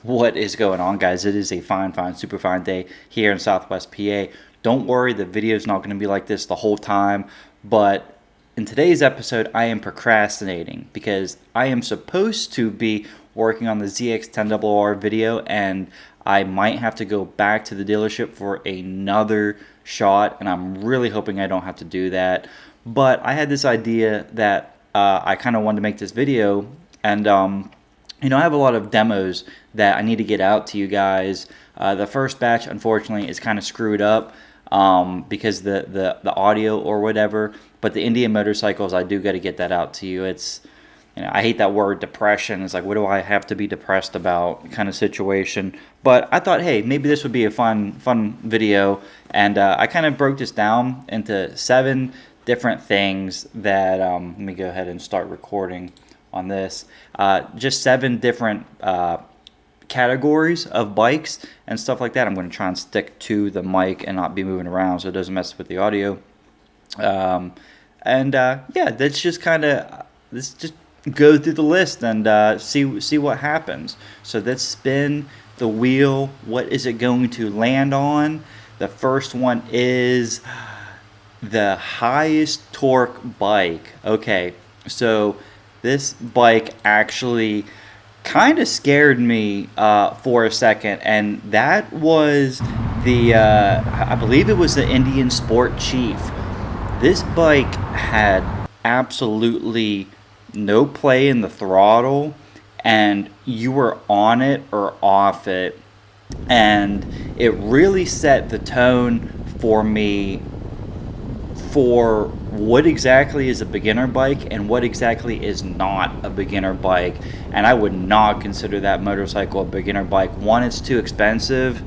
What is going on, guys? It is a super fine day here in Southwest PA. Don't worry, the video is not going to be like this the whole time, but in today's episode, I am procrastinating because I am supposed to be working on the ZX10RR video, and I might have to go back to the dealership for another shot, and I'm really hoping I don't have to do that. But I had this idea that I kind of wanted to make this video, and I have a lot of demos that I need to get out to you guys. The first batch, unfortunately, is kind of screwed up because the audio or whatever. But the Indian motorcycles, I do got to get that out to you. It's, I hate that word depression. It's like, what do I have to be depressed about kind of situation. But I thought, hey, maybe this would be a fun video. And I kind of broke this down into 7 different things that, let me go ahead and start recording on this. Just 7 different categories of bikes and stuff like that. I'm going to try and stick to the mic and not be moving around so it doesn't mess with the audio. Yeah, that's just kind of, let's just go through the list and see what happens. So let's spin the wheel. What is it going to land on? The first one is the highest torque bike. Okay, so this bike actually kind of scared me for a second, and that was the, I believe it was the Indian Sport Chief. This bike had absolutely no play in the throttle, and you were on it or off it, and it really set the tone for me for what exactly is a beginner bike and what exactly is not a beginner bike. And I would not consider that motorcycle a beginner bike. One, it's too expensive.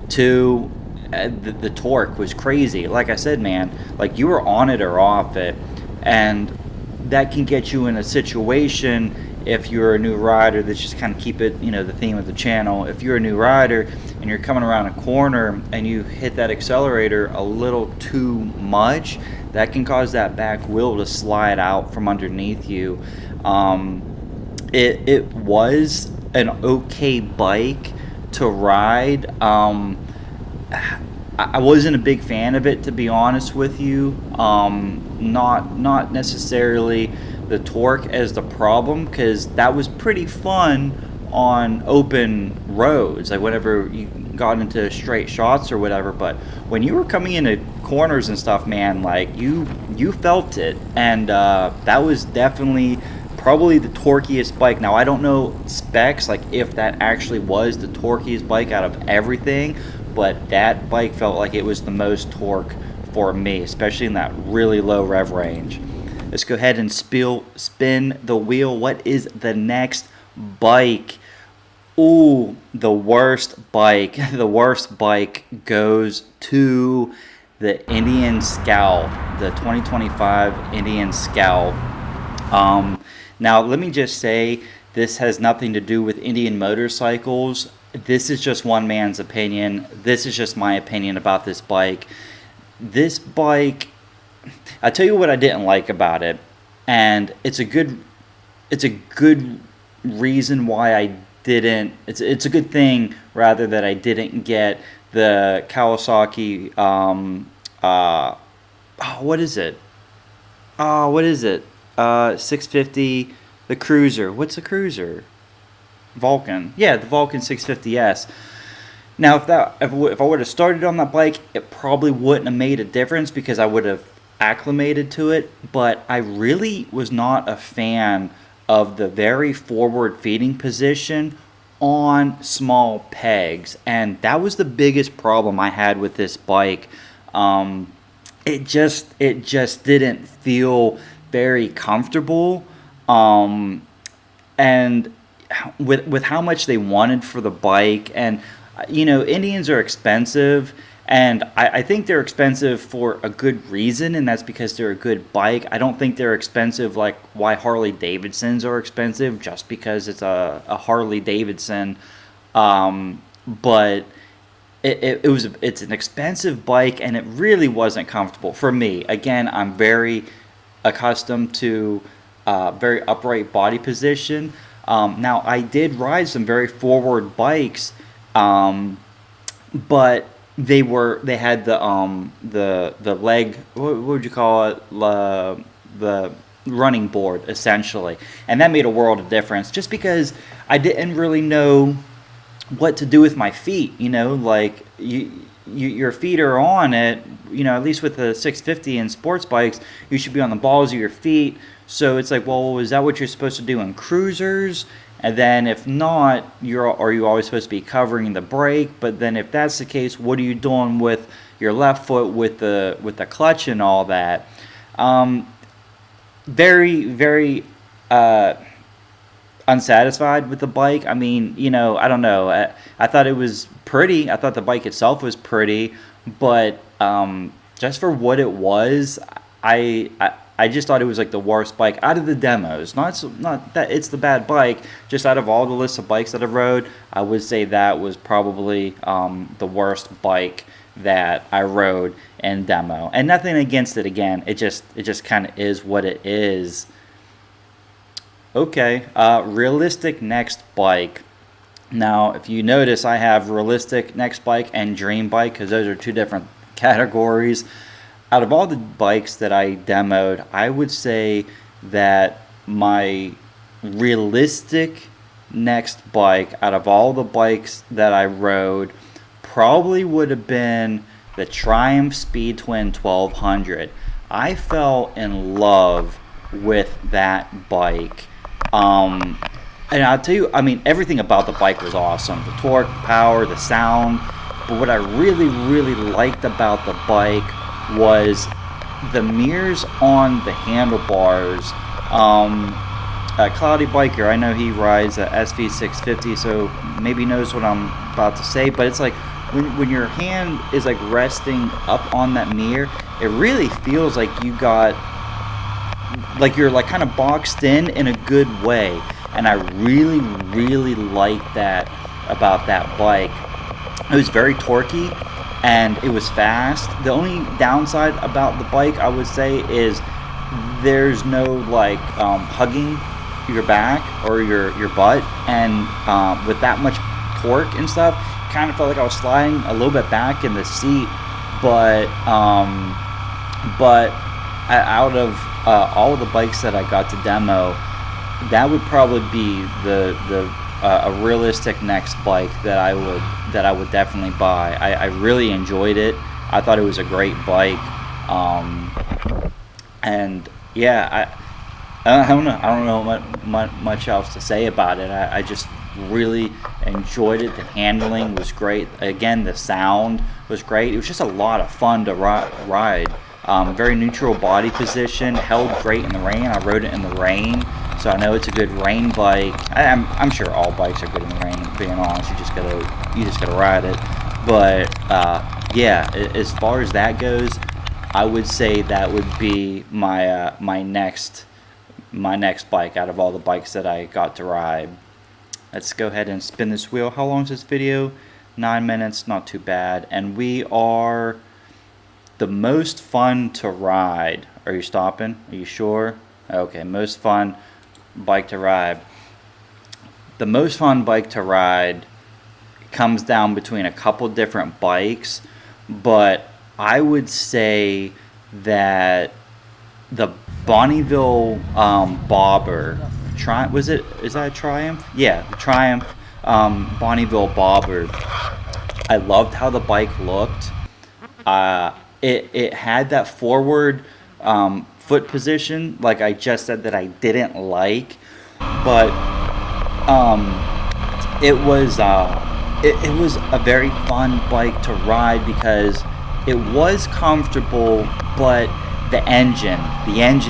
2, the torque was crazy. Like I said, man, like you were on it or off it, and that can get you in a situation if you're a new rider. That's just kind of keep it, the theme of the channel. If you're a new rider and you're coming around a corner and you hit that accelerator a little too much, that can cause that back wheel to slide out from underneath you. It was an okay bike to ride. I wasn't a big fan of it, to be honest with you. Not necessarily the torque as the problem, because that was pretty fun on open roads, like whenever you got into straight shots or whatever. But when you were coming into corners and stuff, man, like you felt it, and that was definitely probably the torquiest bike. Now I don't know specs, like if that actually was the torquiest bike out of everything, but that bike felt like it was the most torque for me, especially in that really low rev range. Let's go ahead and spin the wheel. What is the next bike? Ooh, the worst bike. The worst bike goes to the Indian Scout, the 2025 Indian Scout. Now, let me just say, this has nothing to do with Indian motorcycles. This is just one man's opinion. This is just my opinion about this bike. This bike, I'll tell you what I didn't like about it, and it's a good reason why I didn't. It's a good thing rather that I didn't get the Kawasaki. What is it? 650, the Cruiser. What's the Cruiser? Vulcan. Yeah, the Vulcan 650S. Now, if I would have started on that bike, it probably wouldn't have made a difference because I would have acclimated to it. But I really was not a fan of the very forward feeding position on small pegs, and that was the biggest problem I had with this bike. It just didn't feel very comfortable, and with how much they wanted for the bike. And Indians are expensive, and I think they're expensive for a good reason, and that's because they're a good bike. I don't think they're expensive like why Harley Davidsons are expensive, just because it's a Harley Davidson. But it's an expensive bike, and it really wasn't comfortable for me. Again, I'm very accustomed to very upright body position. Now I did ride some very forward bikes, but they had the leg, what would you call it, the running board essentially, and that made a world of difference. Just because I didn't really know what to do with my feet, like your feet are on it, at least with the 650 and sports bikes, you should be on the balls of your feet. So it's like, well, is that what you're supposed to do in cruisers? And then if not, are you always supposed to be covering the brake? But then if that's the case, what are you doing with your left foot with the clutch and all that? Very, very unsatisfied with the bike. I mean, I don't know. I thought it was pretty. I thought the bike itself was pretty, but just for what it was, I just thought it was like the worst bike out of the demos. Not that it's the bad bike, just out of all the lists of bikes that I rode, I would say that was probably the worst bike that I rode in demo. And nothing against it. Again, it just kind of is what it is. Okay, realistic next bike. Now, if you notice, I have realistic next bike and dream bike, because those are two different categories. Out of all the bikes that I demoed, I would say that my realistic next bike, out of all the bikes that I rode, probably would have been the Triumph Speed Twin 1200. I fell in love with that bike. And I'll tell you, I mean, everything about the bike was awesome. The torque, power, the sound. But what I really, really liked about the bike was the mirrors on the handlebars. Cloudy Biker, I know he rides a SV650, so maybe knows what I'm about to say, but it's like when your hand is like resting up on that mirror, it really feels like you got, like you're like kind of boxed in a good way. And I really, really liked that about that bike. It was very torquey and it was fast. The only downside about the bike, I would say, is there's no like hugging your back or your butt, and with that much torque and stuff, kind of felt like I was sliding a little bit back in the seat. But out of all of the bikes that I got to demo, that would probably be a realistic next bike that I would definitely buy. I really enjoyed it. I thought it was a great bike, and yeah, I don't know much else to say about it. I just really enjoyed it. The handling was great. Again, the sound was great. It was just a lot of fun to ride. Very neutral body position, held great in the rain. I rode it in the rain, so I know it's a good rain bike. I'm sure all bikes are good in the rain, being honest. You just gotta ride it. But yeah, as far as that goes, I would say that would be my next bike out of all the bikes that I got to ride. Let's go ahead and spin this wheel. How long is this video? 9 minutes, not too bad. And we are the most fun to ride. Are you stopping? Are you sure? Okay, most fun bike to ride. The most fun bike to ride comes down between a couple different bikes, but I would say that the Bonneville Bobber, is that a Triumph? Yeah, the Triumph Bonneville Bobber. I loved how the bike looked. It had that forward foot position, like I just said, that I didn't like, but it was a very fun bike to ride because it was comfortable, but the engine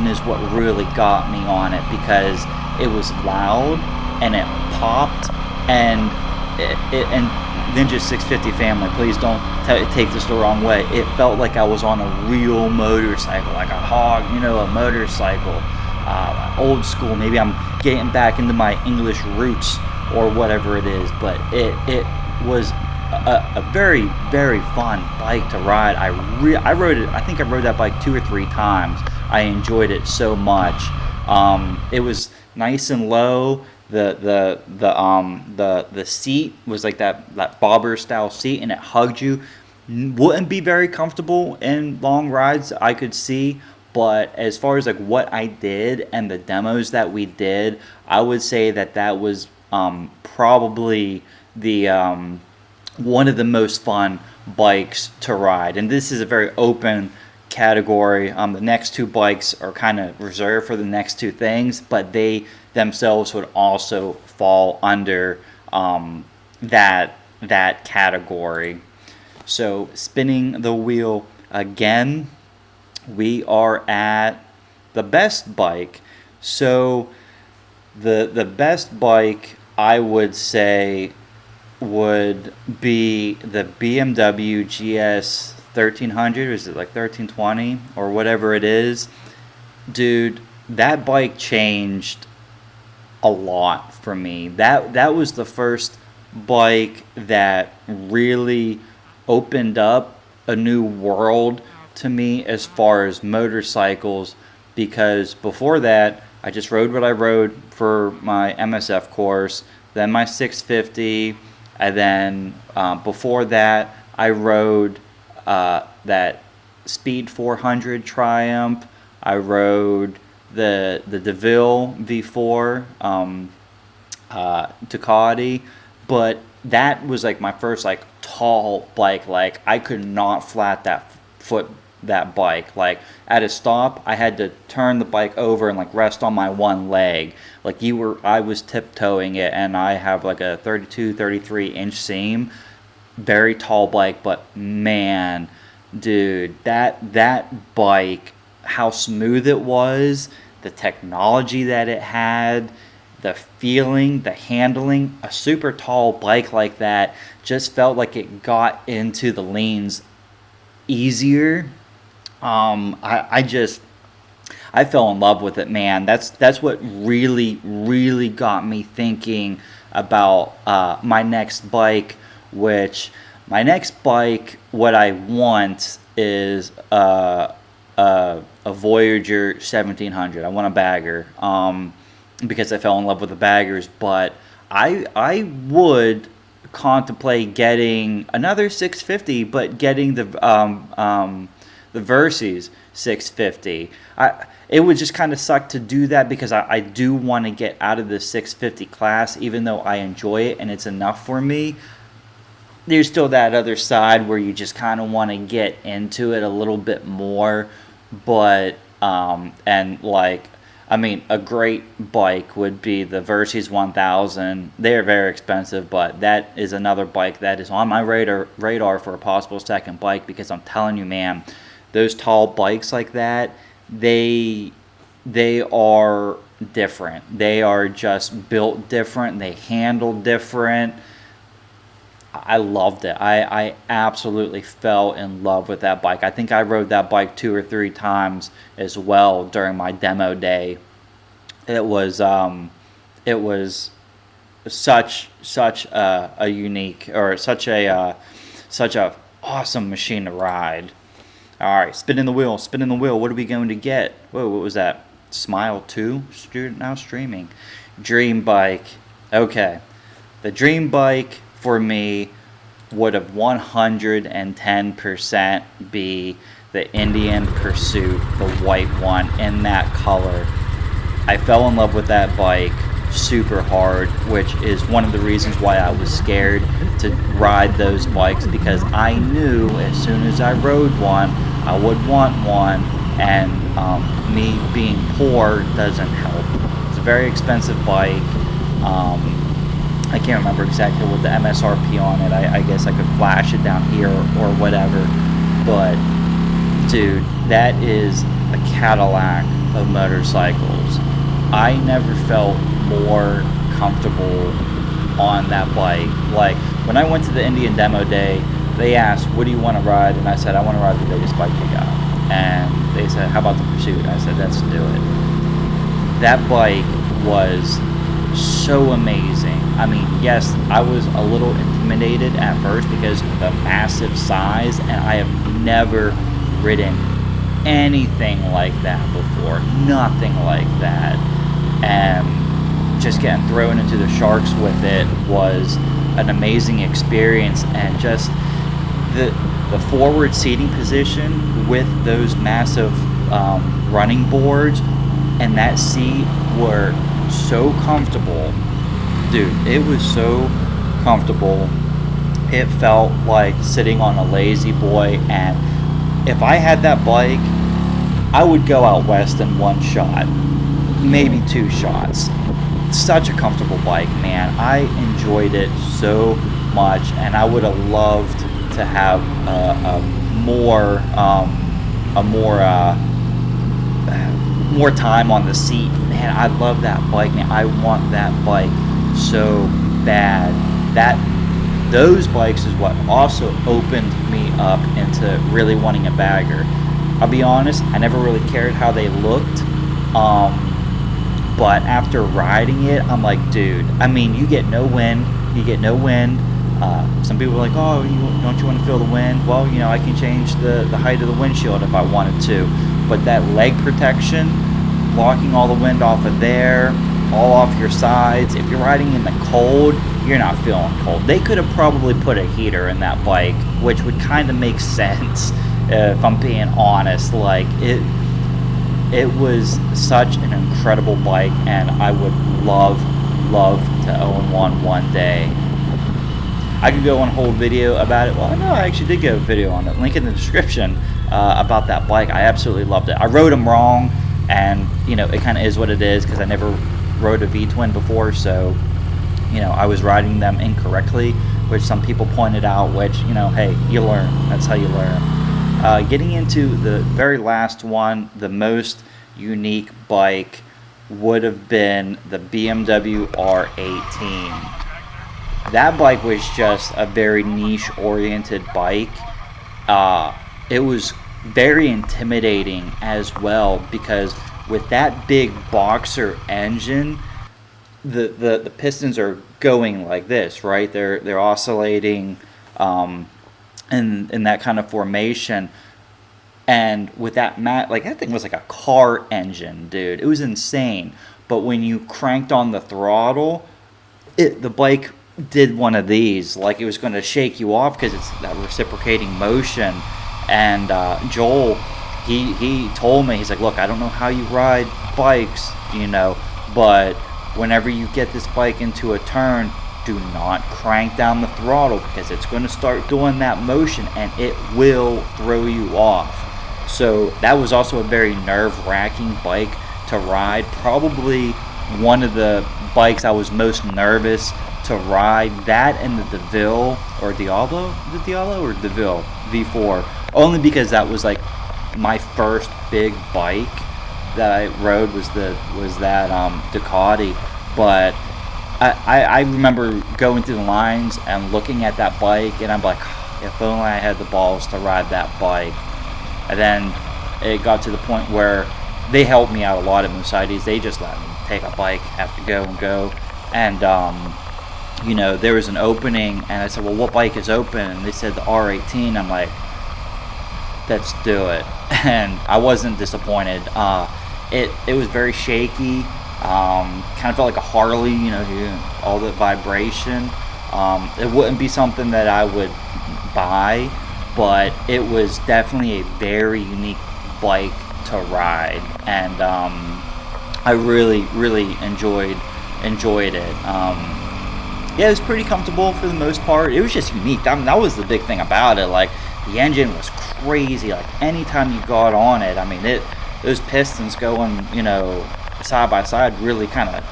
is what really got me on it, because it was loud and it popped, and Ninja 650 family, please don't take this the wrong way. It felt like I was on a real motorcycle, like a hog, a motorcycle, old school. Maybe I'm getting back into my English roots or whatever it is, but it was a very, very fun bike to ride. I rode it. I think I rode that bike 2 or 3 times. I enjoyed it so much. It was nice and low. The seat was like that bobber style seat, and it hugged you. Wouldn't be very comfortable in long rides, I could see. But as far as like what I did and the demos that we did, I would say that was probably the one of the most fun bikes to ride. And this is a very open category. The next two bikes are kind of reserved for the next two things, but they themselves would also fall under that category. So spinning the wheel again, we are at the best bike. So the best bike, I would say, would be the BMW GS 1300. Is it like 1320 or whatever it is? Dude, that bike changed a lot for me. That was the first bike that really opened up a new world to me as far as motorcycles, because before that I just rode what I rode for my MSF course, then my 650, and then before that I rode that Speed 400 Triumph. I rode the DeVille V4 Ducati, but that was like my first like tall bike. Like I could not flat that bike. Like at a stop, I had to turn the bike over and like rest on my one leg. Like I was tiptoeing it, and I have like a 33 inch seam. Very tall bike, but man, dude, that bike, how smooth it was, the technology that it had, the feeling, the handling. A super tall bike like that just felt like it got into the lanes easier. I fell in love with it, man. That's what really got me thinking about my next bike. Which my next bike, what I want is a Voyager 1700. I want a bagger, because I fell in love with the baggers. But I would contemplate getting another 650, but getting the Versys 650. It would just kind of suck to do that, because I do want to get out of the 650 class, even though I enjoy it and it's enough for me. There's still that other side where you just kind of want to get into it a little bit more. But and like, I mean, a great bike would be the Versys 1000. They're very expensive, but that is another bike that is on my radar for a possible second bike, because I'm telling you, man, those tall bikes like that, they are different. They are just built different. They handle different. I loved it. I absolutely fell in love with that bike. I think I rode that bike 2 or 3 times as well during my demo day. It was such a unique, or such a awesome machine to ride. All right, spinning the wheel. What are we going to get? Whoa, what was that? Smile 2? Now streaming. Dream bike. Okay, the dream bike for me would have 110% be the Indian Pursuit, the white one in that color. I fell in love with that bike super hard, which is one of the reasons why I was scared to ride those bikes, because I knew as soon as I rode one, I would want one, and me being poor doesn't help. It's a very expensive bike. I can't remember exactly what the MSRP on it. I guess I could flash it down here or whatever. But, dude, that is a Cadillac of motorcycles. I never felt more comfortable on that bike. Like, when I went to the Indian demo day, they asked, what do you want to ride? And I said, I want to ride the biggest bike you got. And they said, how about the Pursuit? And I said, let's do it. That bike was so amazing. I mean, yes, I was a little intimidated at first because of the massive size, and I have never ridden anything like that before. Nothing like that. And just getting thrown into the sharks with it was an amazing experience. And just the forward seating position with those massive running boards and that seat were so comfortable. Dude, it was so comfortable. It felt like sitting on a lazy boy. And if I had that bike, I would go out west in one shot, maybe two shots. Such a comfortable bike, man. I enjoyed it so much, and I would have loved to have more time on the seat. Man, I love that bike, man. I want that bike so bad. Those bikes is what also opened me up into really wanting a bagger. I'll be honest, I never really cared how they looked, but after riding it, I'm like, dude, I mean, you get no wind. Some people are like, oh, don't you want to feel the wind? Well, I can change the height of the windshield if I wanted to, but that leg protection, blocking all the wind off of there, all off your sides. If you're riding in the cold, you're not feeling cold. They could have probably put a heater in that bike, which would kind of make sense, if I'm being honest. Like, it was such an incredible bike, and I would love to own one day. I could go on a whole video about it. Well, no, I actually did go a video on it. Link in the description about that bike. I absolutely loved it. I rode them wrong, and it kind of is what it is, because I never rode a V-twin before, so I was riding them incorrectly, which some people pointed out, which hey, you learn. That's how you learn. Getting into the very last one, the most unique bike would have been the BMW R18. That bike was just a very niche-oriented bike. It was very intimidating as well, because with that big boxer engine, the pistons are going like this, right? They're oscillating in that kind of formation. And with that that thing was like a car engine, dude. It was insane. But when you cranked on the throttle, the bike did one of these, like it was going to shake you off, because it's that reciprocating motion. And Joel, he told me, he's like, look, I don't know how you ride bikes, but whenever you get this bike into a turn, do not crank down the throttle, because it's going to start doing that motion and it will throw you off. So that was also a very nerve-wracking bike to ride. Probably one of the bikes I was most nervous to ride. That and the DeVille or Diablo, the Diablo or DeVille V4, only because that was like my first big bike that I rode was that Ducati. But I remember going through the lines and looking at that bike, and I'm like, if only I had the balls to ride that bike. And then it got to the point where they helped me out a lot at Mercedes. They just let me take a bike, have to go and go. And there was an opening, and I said, well, what bike is open? And they said the R18. I'm like, let's do it. And I wasn't disappointed. It was very shaky. Kind of felt like a Harley, all the vibration. It wouldn't be something that I would buy, but it was definitely a very unique bike to ride, and I really enjoyed it. Yeah, it was pretty comfortable for the most part. It was just unique. That was the big thing about it. Like, the engine was crazy. Like, anytime you got on it, I mean, those pistons going, side by side really kind of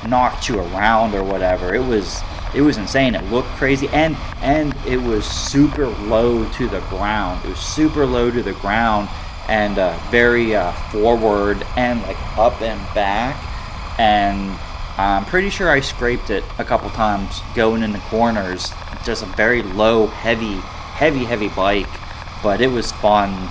knocked you around or whatever. It was insane. It looked crazy, and it was super low to the ground. It was super low to the ground, and very forward and like up and back. And I'm pretty sure I scraped it a couple times going in the corners. Just a very low, heavy bike, but it was fun.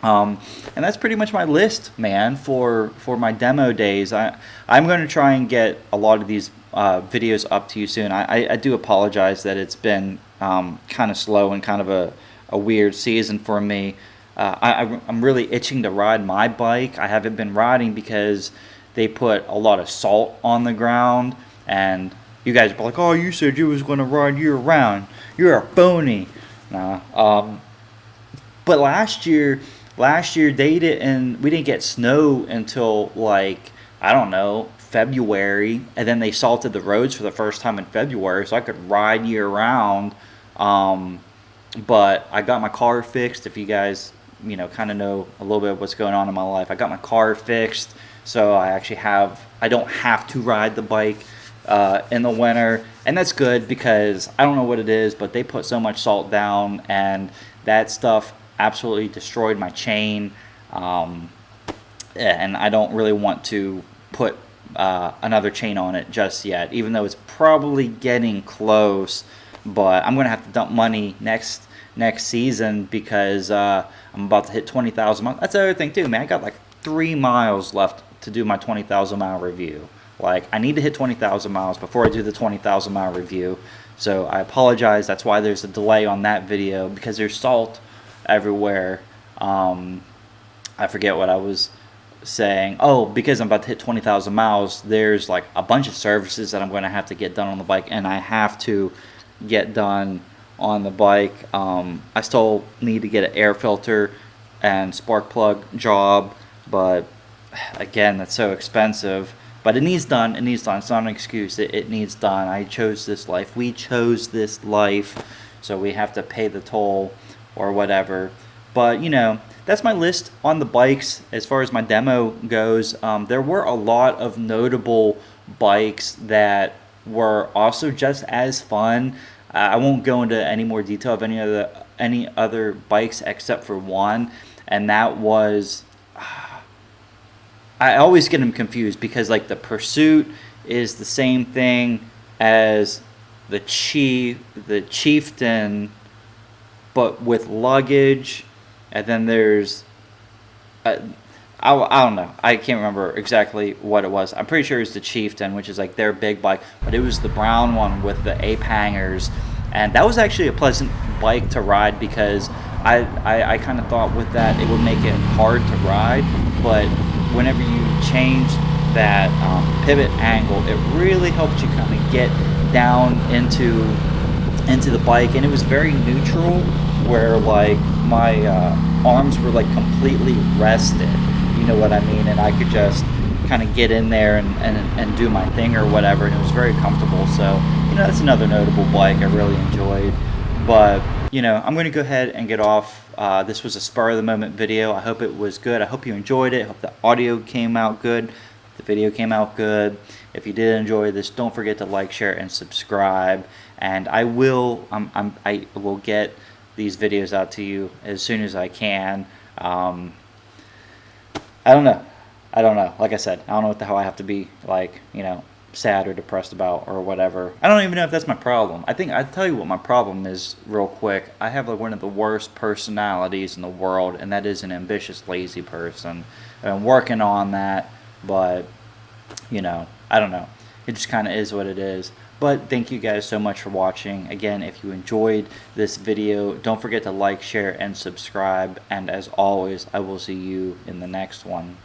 And that's pretty much my list, man, for my demo days. I'm going to try and get a lot of these videos up to you soon. I do apologize that it's been kind of slow and kind of a weird season for me. I'm really itching to ride my bike. I haven't been riding because they put a lot of salt on the ground, and you guys are like, oh, you said you was going to ride year round. You're a phony. Nah. But last year they didn't. We didn't get snow until like, I don't know, February, and then they salted the roads for the first time in February, so I could ride year round. Um, but I got my car fixed. If you guys, kind of know a little bit of what's going on in my life, I got my car fixed, so I don't have to ride the bike in the winter, and that's good because I don't know what it is, but they put so much salt down, and that stuff absolutely destroyed my chain. And I don't really want to put another chain on it just yet, even though it's probably getting close. But I'm gonna have to dump money next season because I'm about to hit 20,000 miles. That's the other thing too, man. I got like 3 miles left to do my 20,000 mile review. Like, I need to hit 20,000 miles before I do the 20,000 mile review. So I apologize. That's why there's a delay on that video, because there's salt everywhere. I forget what I was saying. Oh, because I'm about to hit 20,000 miles, there's like a bunch of services that I'm going to have to get done on the bike, and I have to get done on the bike. I still need to get an air filter and spark plug job, but again, that's so expensive. But it needs done. It needs done. It's not an excuse. It needs done. I chose this life. We chose this life, so we have to pay the toll or whatever. But that's my list on the bikes as far as my demo goes. There were a lot of notable bikes that were also just as fun. I won't go into any more detail of any other bikes except for one, and that was. I always get them confused because like the Pursuit is the same thing as the Chieftain, but with luggage, and then there's I don't know. I can't remember exactly what it was. I'm pretty sure it's the Chieftain, which is like their big bike, but it was the brown one with the ape hangers, and that was actually a pleasant bike to ride because I kind of thought with that it would make it hard to ride, but whenever you change that pivot angle, it really helps you kind of get down into the bike, and it was very neutral, where like my arms were like completely rested, you know what I mean, and I could just kind of get in there and do my thing or whatever, and it was very comfortable. So that's another notable bike I really enjoyed. But I'm going to go ahead and get off. This was a spur of the moment video. I hope it was good. I hope you enjoyed it. I hope the audio came out good. The video came out good. If you did enjoy this, don't forget to like, share, and subscribe. And I will get these videos out to you as soon as I can. I don't know. Like I said, I don't know what the hell I have to be like, sad or depressed about or whatever. I don't even know if that's my problem. I think I'll tell you what my problem is real quick. I have like one of the worst personalities in the world, and that is an ambitious, lazy person. I'm working on that, but I don't know. It just kind of is what it is. But thank you guys so much for watching. Again, if you enjoyed this video, don't forget to like, share, and subscribe. And as always, I will see you in the next one.